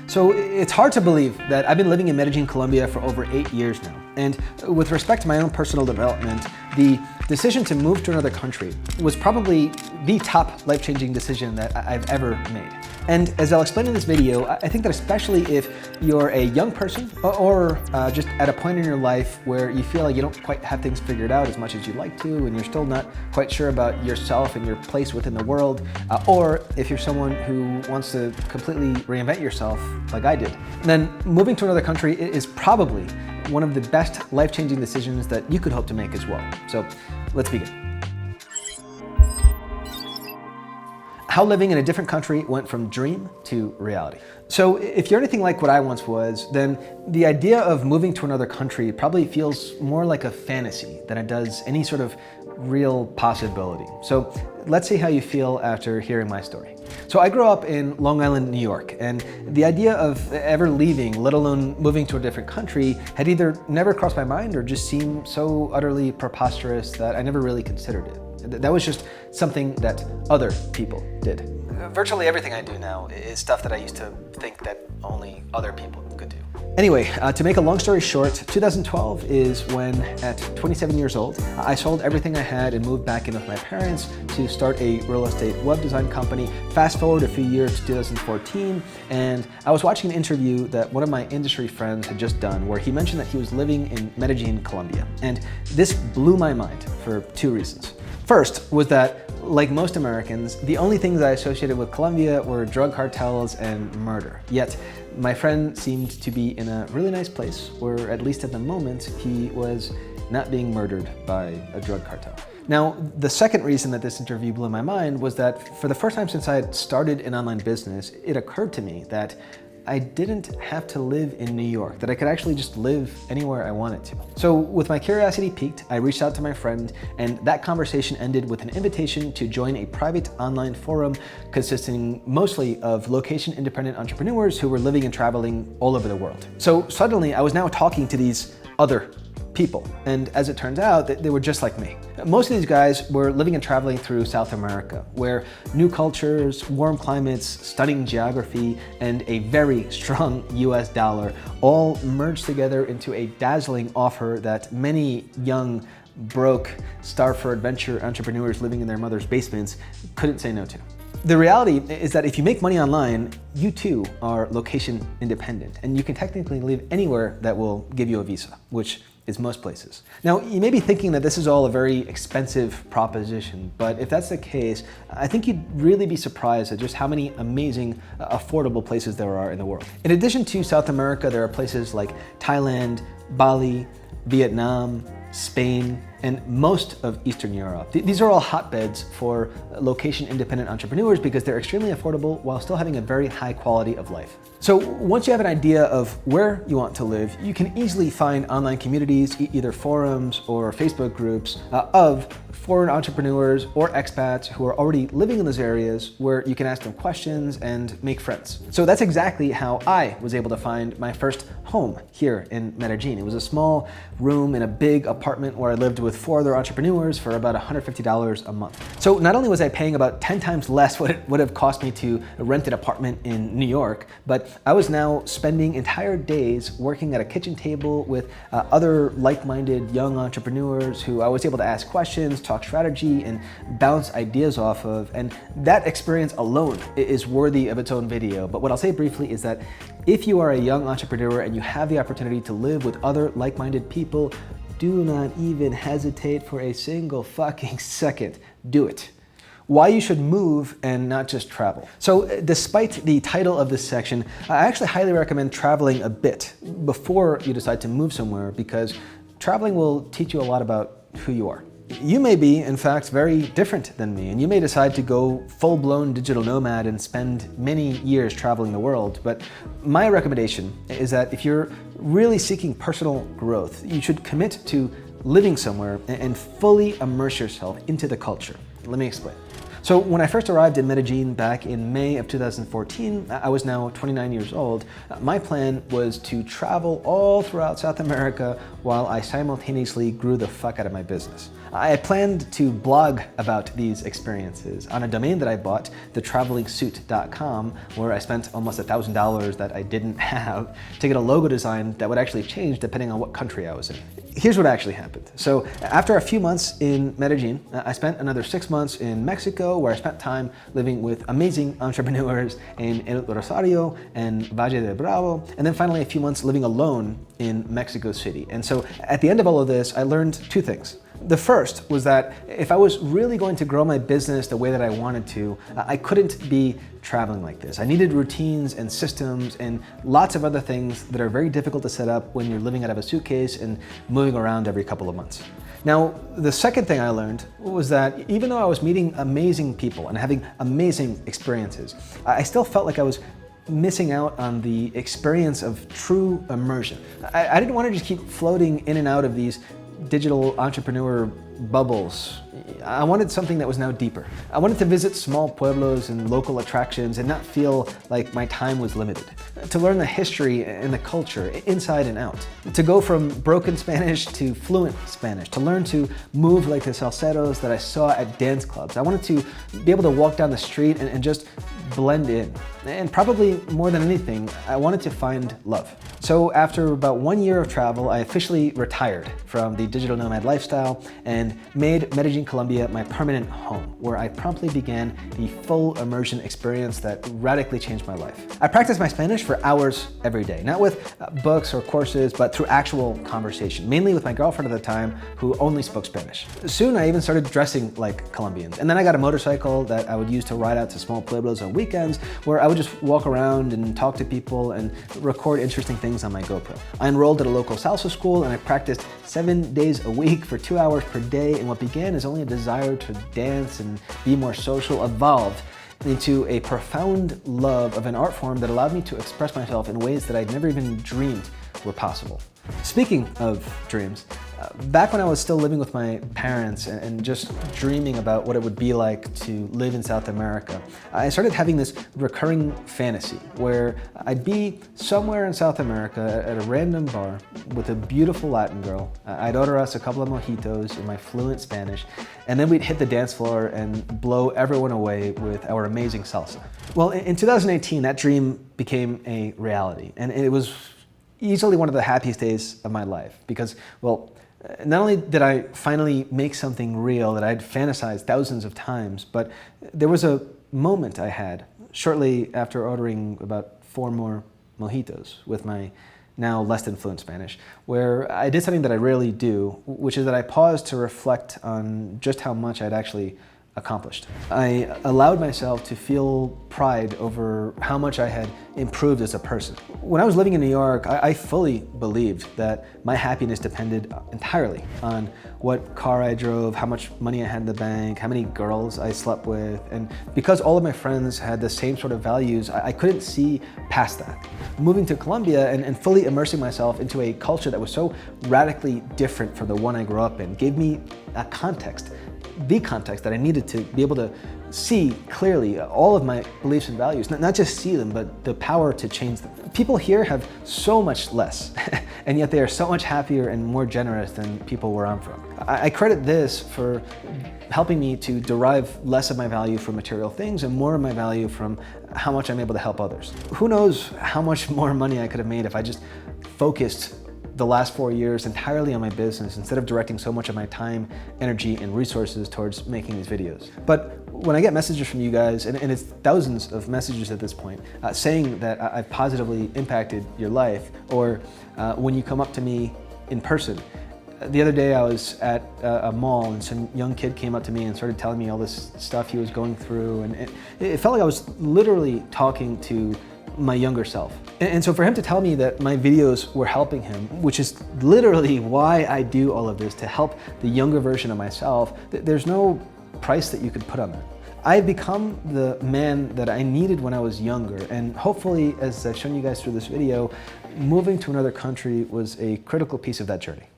So it's hard to believe that I've been living in Medellin, Colombia for over 8 years now. And with respect to my own personal development, the decision to move to another country was probably the top life-changing decision that I've ever made. And as I'll explain in this video, I think that especially if you're a young person or just at a point in your life where you feel like you don't quite have things figured out as much as you'd like to, and you're still not quite sure about yourself and your place within the world, or if you're someone who wants to completely reinvent yourself like I did, then moving to another country is probably one of the best life-changing decisions that you could hope to make as well. So let's begin. How living in a different country went from dream to reality. So if you're anything like what I once was, then the idea of moving to another country probably feels more like a fantasy than it does any sort of real possibility. So let's see how you feel after hearing my story. So I grew up in Long Island, New York, and the idea of ever leaving, let alone moving to a different country, had either never crossed my mind or just seemed so utterly preposterous that I never really considered it. That was just something that other people did. Virtually everything I do now is stuff that I used to think that only other people could do. Anyway, to make a long story short, 2012 is when, at 27 years old, I sold everything I had and moved back in with my parents to start a real estate web design company. Fast forward a few years to 2014, and I was watching an interview that one of my industry friends had just done where he mentioned that he was living in Medellin, Colombia. And this blew my mind for two reasons. First was that, like most Americans, the only things I associated with Colombia were drug cartels and murder. Yet, my friend seemed to be in a really nice place where, at least at the moment, he was not being murdered by a drug cartel. Now, the second reason that this interview blew my mind was that for the first time since I had started an online business, it occurred to me that I didn't have to live in New York, that I could actually just live anywhere I wanted to. So with my curiosity piqued, I reached out to my friend, and that conversation ended with an invitation to join a private online forum consisting mostly of location-independent entrepreneurs who were living and traveling all over the world. So suddenly I was now talking to these other people, and as it turns out, they were just like me. Most of these guys were living and traveling through South America, where new cultures, warm climates, stunning geography, and a very strong US dollar all merged together into a dazzling offer that many young, broke, starved for adventure entrepreneurs living in their mother's basements couldn't say no to. The reality is that if you make money online, you too are location independent, and you can technically live anywhere that will give you a visa, which is most places. Now, you may be thinking that this is all a very expensive proposition, but if that's the case, I think you'd really be surprised at just how many amazing, affordable places there are in the world. In addition to South America, there are places like Thailand, Bali, Vietnam, Spain, and most of Eastern Europe. These are all hotbeds for location-independent entrepreneurs because they're extremely affordable while still having a very high quality of life. So once you have an idea of where you want to live, you can easily find online communities, either forums or Facebook groups of foreign entrepreneurs or expats who are already living in those areas where you can ask them questions and make friends. So that's exactly how I was able to find my first home here in Medellin. It was a small room in a big apartment where I lived with 4 other entrepreneurs for about $150 a month. So not only was I paying about 10 times less what it would have cost me to rent an apartment in New York, but I was now spending entire days working at a kitchen table with other like-minded young entrepreneurs who I was able to ask questions, talk strategy, and bounce ideas off of. And that experience alone is worthy of its own video. But what I'll say briefly is that if you are a young entrepreneur and you have the opportunity to live with other like-minded people, do not even hesitate for a single fucking second. Do it. Why you should move and not just travel. So despite the title of this section, I actually highly recommend traveling a bit before you decide to move somewhere, because traveling will teach you a lot about who you are. You may be, in fact, very different than me, and you may decide to go full-blown digital nomad and spend many years traveling the world. But my recommendation is that if you're really seeking personal growth, you should commit to living somewhere and fully immerse yourself into the culture. Let me explain. So when I first arrived in Medellin back in May of 2014, I was now 29 years old. My plan was to travel all throughout South America while I simultaneously grew the fuck out of my business. I had planned to blog about these experiences on a domain that I bought, thetravelingsuit.com, where I spent almost $1,000 that I didn't have to get a logo design that would actually change depending on what country I was in. Here's what actually happened. So after a few months in Medellin, I spent another 6 months in Mexico, where I spent time living with amazing entrepreneurs in El Rosario and Valle de Bravo, and then finally a few months living alone in Mexico City. And so at the end of all of this, I learned two things. The first was that if I was really going to grow my business the way that I wanted to, I couldn't be traveling like this. I needed routines and systems and lots of other things that are very difficult to set up when you're living out of a suitcase and moving around every couple of months. Now, the second thing I learned was that even though I was meeting amazing people and having amazing experiences, I still felt like I was missing out on the experience of true immersion. I didn't want to just keep floating in and out of these digital entrepreneur bubbles. I wanted something that was now deeper. I wanted to visit small pueblos and local attractions and not feel like my time was limited. To learn the history and the culture inside and out. To go from broken Spanish to fluent Spanish. To learn to move like the salseros that I saw at dance clubs. I wanted to be able to walk down the street and just blend in. And probably more than anything, I wanted to find love. So after about 1 year of travel, I officially retired from the digital nomad lifestyle and made Medellin, Colombia my permanent home, where I promptly began the full immersion experience that radically changed my life. I practiced my Spanish for hours every day, not with books or courses, but through actual conversation, mainly with my girlfriend at the time, who only spoke Spanish. Soon I even started dressing like Colombians. And then I got a motorcycle that I would use to ride out to small pueblos on weekends, where I would just walk around and talk to people and record interesting things on my GoPro. I enrolled at a local salsa school and I practiced 7 days a week for 2 hours per day, and what began as only a desire to dance and be more social evolved into a profound love of an art form that allowed me to express myself in ways that I'd never even dreamed were possible. Speaking of dreams, back when I was still living with my parents and just dreaming about what it would be like to live in South America, I started having this recurring fantasy where I'd be somewhere in South America at a random bar with a beautiful Latin girl. I'd order us a couple of mojitos in my fluent Spanish, and then we'd hit the dance floor and blow everyone away with our amazing salsa. Well, in 2018, that dream became a reality, and it was easily one of the happiest days of my life because, well, not only did I finally make something real that I'd fantasized thousands of times, but there was a moment I had shortly after ordering about 4 more mojitos with my now less than fluent Spanish, where I did something that I rarely do, which is that I paused to reflect on just how much I'd actually accomplished. I allowed myself to feel pride over how much I had improved as a person. When I was living in New York, I fully believed that my happiness depended entirely on what car I drove, how much money I had in the bank, how many girls I slept with, and because all of my friends had the same sort of values, I couldn't see past that. Moving to Colombia and fully immersing myself into a culture that was so radically different from the one I grew up in gave me a context, the context that I needed to be able to see clearly all of my beliefs and values, not just see them, but the power to change them. People here have so much less, and yet they are so much happier and more generous than people where I'm from. I credit this for helping me to derive less of my value from material things and more of my value from how much I'm able to help others. Who knows how much more money I could have made if I just focused the last 4 years entirely on my business instead of directing so much of my time, energy, and resources towards making these videos. But when I get messages from you guys, and it's thousands of messages at this point, saying that I've positively impacted your life, or when you come up to me in person. The other day I was at a mall and some young kid came up to me and started telling me all this stuff he was going through, and it felt like I was literally talking to my younger self. And so for him to tell me that my videos were helping him, which is literally why I do all of this, to help the younger version of myself, there's no price that you could put on that. I've become the man that I needed when I was younger, and hopefully, as I've shown you guys through this video, moving to another country was a critical piece of that journey.